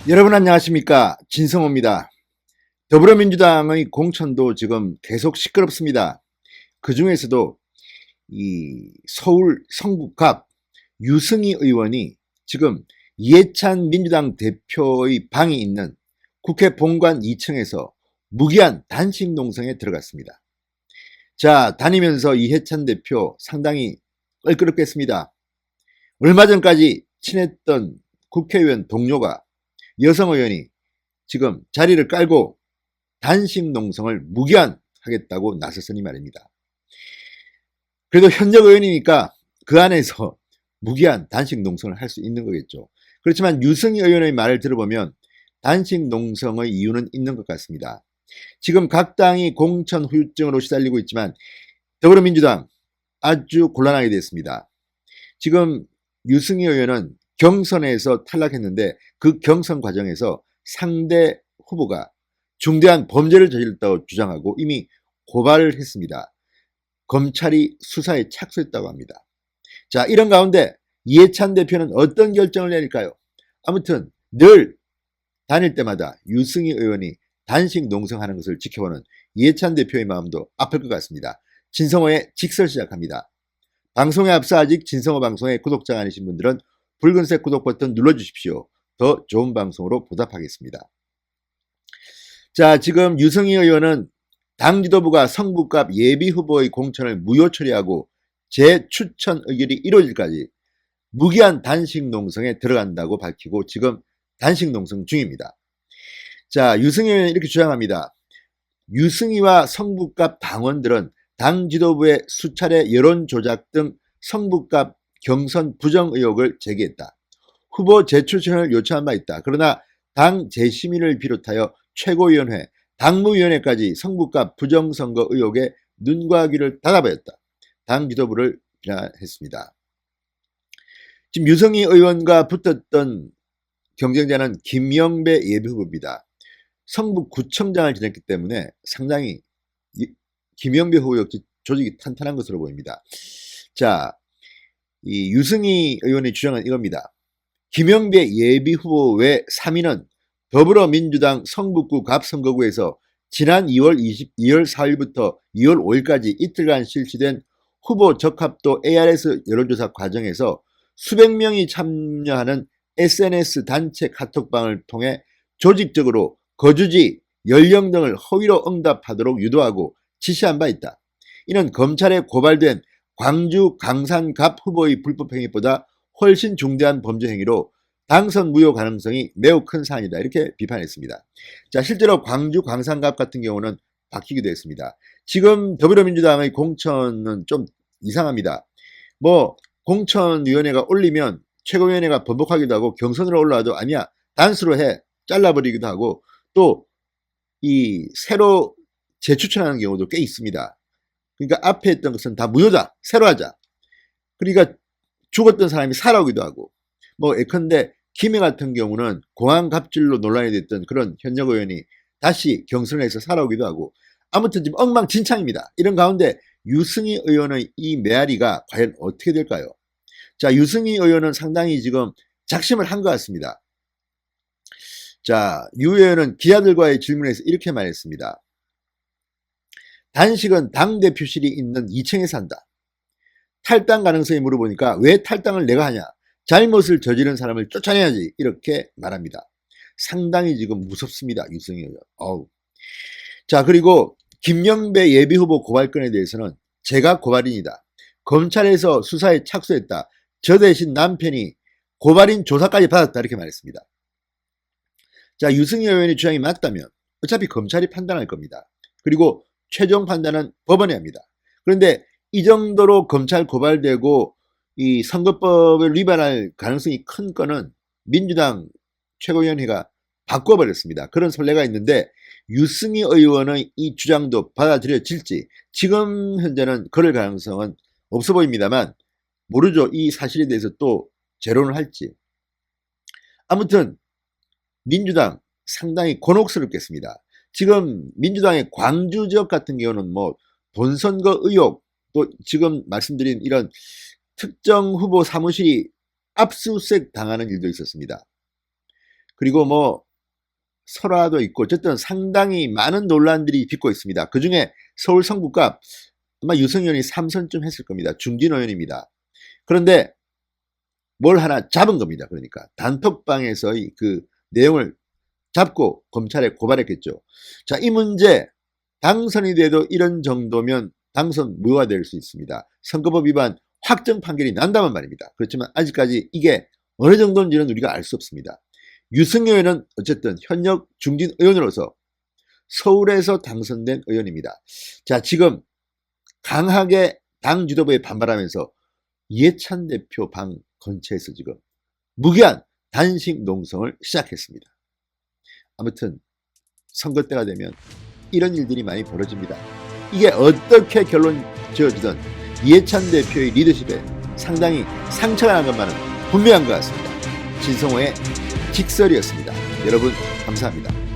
여러분 안녕하십니까, 진성호입니다. 더불어민주당의 공천도 지금 계속 시끄럽습니다. 그 중에서도 이 서울 성북갑 유승희 의원이 지금 이해찬 민주당 대표의 방이 있는 국회 본관 2층에서 무기한 단식 농성에 들어갔습니다. 자, 다니면서 이해찬 대표 상당히 껄끄럽겠습니다. 얼마 전까지 친했던 국회의원 동료가, 여성 의원이 지금 자리를 깔고 단식 농성을 무기한하겠다고 나섰으니 말입니다. 그래도 현역 의원이니까 그 안에서 무기한 단식 농성을 할 수 있는 거겠죠. 그렇지만 유승희 의원의 말을 들어보면 단식 농성의 이유는 있는 것 같습니다. 지금 각 당이 공천 후유증으로 시달리고 있지만 더불어민주당 아주 곤란하게 됐습니다. 지금 유승희 의원은 경선에서 탈락했는데 그 경선 과정에서 상대 후보가 중대한 범죄를 저질렀다고 주장하고 이미 고발을 했습니다. 검찰이 수사에 착수했다고 합니다. 자, 이런 가운데 이해찬 대표는 어떤 결정을 내릴까요? 아무튼 늘 다닐 때마다 유승희 의원이 단식 농성하는 것을 지켜보는 이해찬 대표의 마음도 아플 것 같습니다. 진성호의 직설 시작합니다. 방송에 앞서 아직 진성호 방송의 구독자가 아니신 분들은 붉은색 구독 버튼 눌러주십시오. 더 좋은 방송으로 보답하겠습니다. 자, 지금 유승희 의원은 당 지도부가 성북갑 예비후보의 공천을 무효 처리하고 재추천 의결이 이루어질까지 무기한 단식 농성에 들어간다고 밝히고 지금 단식 농성 중입니다. 자, 유승희 의원은 이렇게 주장합니다. 유승희와 성북갑 당원들은 당 지도부의 수차례 여론 조작 등 성북갑 경선 부정 의혹을 제기했다. 후보 재추천을 요청한 바 있다. 그러나 당 재심의를 비롯하여 최고위원회, 당무위원회까지 성북갑 부정선거 의혹에 눈과 귀를 닫아버렸다. 당 지도부를 비난했습니다. 지금 유승희 의원과 붙었던 경쟁자는 김영배 예비후보입니다. 성북구청장을 지냈기 때문에 상당히 김영배 후보 역시 조직이 탄탄한 것으로 보입니다. 자, 이 유승희 의원의 주장은 이겁니다. 김영배 예비후보 외 3인은 더불어민주당 성북구 갑선거구에서 지난 2월 4일부터 2월 5일까지 이틀간 실시된 후보 적합도 ARS 여론조사 과정에서 수백 명이 참여하는 SNS 단체 카톡방을 통해 조직적으로 거주지, 연령 등을 허위로 응답하도록 유도하고 지시한 바 있다. 이는 검찰에 고발된 광주 강산갑 후보의 불법 행위보다 훨씬 중대한 범죄 행위로 당선 무효 가능성이 매우 큰 사안이다. 이렇게 비판했습니다. 자, 실제로 광주 강산갑 같은 경우는 바뀌기도 했습니다. 지금 더불어민주당의 공천은 좀 이상합니다. 공천위원회가 올리면 최고위원회가 번복하기도 하고 경선으로 올라와도 아니야, 단수로 해, 잘라버리기도 하고 또 이 새로 재추천하는 경우도 꽤 있습니다. 그러니까 앞에 했던 것은 다 무효다, 새로 하자. 그러니까 죽었던 사람이 살아오기도 하고, 예컨대 김해 같은 경우는 공항 갑질로 논란이 됐던 그런 현역 의원이 다시 경선을 해서 살아오기도 하고, 아무튼 지금 엉망진창입니다. 이런 가운데 유승희 의원의 이 메아리가 과연 어떻게 될까요? 자, 유승희 의원은 상당히 지금 작심을 한 것 같습니다. 자, 유 의원은 기자들과의 질문에서 이렇게 말했습니다. 단식은 당대표실이 있는 2층에서 한다. 탈당 가능성이 물어보니까 왜 탈당을 내가 하냐, 잘못을 저지른 사람을 쫓아내야지, 이렇게 말합니다. 상당히 지금 무섭습니다, 유승희 의원. 자, 그리고 김영배 예비후보 고발건에 대해서는 제가 고발인이다, 검찰에서 수사에 착수했다, 저 대신 남편이 고발인 조사까지 받았다, 이렇게 말했습니다. 자, 유승희 의원의 주장이 맞다면 어차피 검찰이 판단할 겁니다. 그리고 최종 판단은 법원이 합니다. 그런데 이 정도로 검찰 고발되고 이 선거법을 위반할 가능성이 큰 건은 민주당 최고위원회가 바꿔버렸습니다. 그런 선례가 있는데 유승희 의원의 이 주장도 받아들여질지 지금 현재는 그럴 가능성은 없어 보입니다만 모르죠. 이 사실에 대해서 또 재론을 할지. 아무튼 민주당 상당히 곤혹스럽겠습니다. 지금 민주당의 광주 지역 같은 경우는 본선거 의혹, 또 지금 말씀드린 이런 특정 후보 사무실이 압수수색 당하는 일도 있었습니다. 그리고 뭐 설화도 있고 어쨌든 상당히 많은 논란들이 빚고 있습니다. 그중에 서울 성북갑 아마 유승현이 3선쯤 했을 겁니다. 중진 의원입니다. 그런데 뭘 하나 잡은 겁니다. 그러니까 단톡방에서의 그 내용을 잡고 검찰에 고발했겠죠. 자, 이 문제 당선이 돼도 이런 정도면 당선 무효화될 수 있습니다. 선거법 위반 확정 판결이 난다면 말입니다. 그렇지만 아직까지 이게 어느 정도인지는 우리가 알 수 없습니다. 유승현 의원은 어쨌든 현역 중진 의원으로서 서울에서 당선된 의원입니다. 자, 지금 강하게 당 지도부에 반발하면서 이해찬 대표 방 근처에서 지금 무기한 단식 농성을 시작했습니다. 아무튼 선거 때가 되면 이런 일들이 많이 벌어집니다. 이게 어떻게 결론 지어지든 이해찬 대표의 리더십에 상당히 상처가 난 것만은 분명한 것 같습니다. 진성호의 직설이었습니다. 여러분 감사합니다.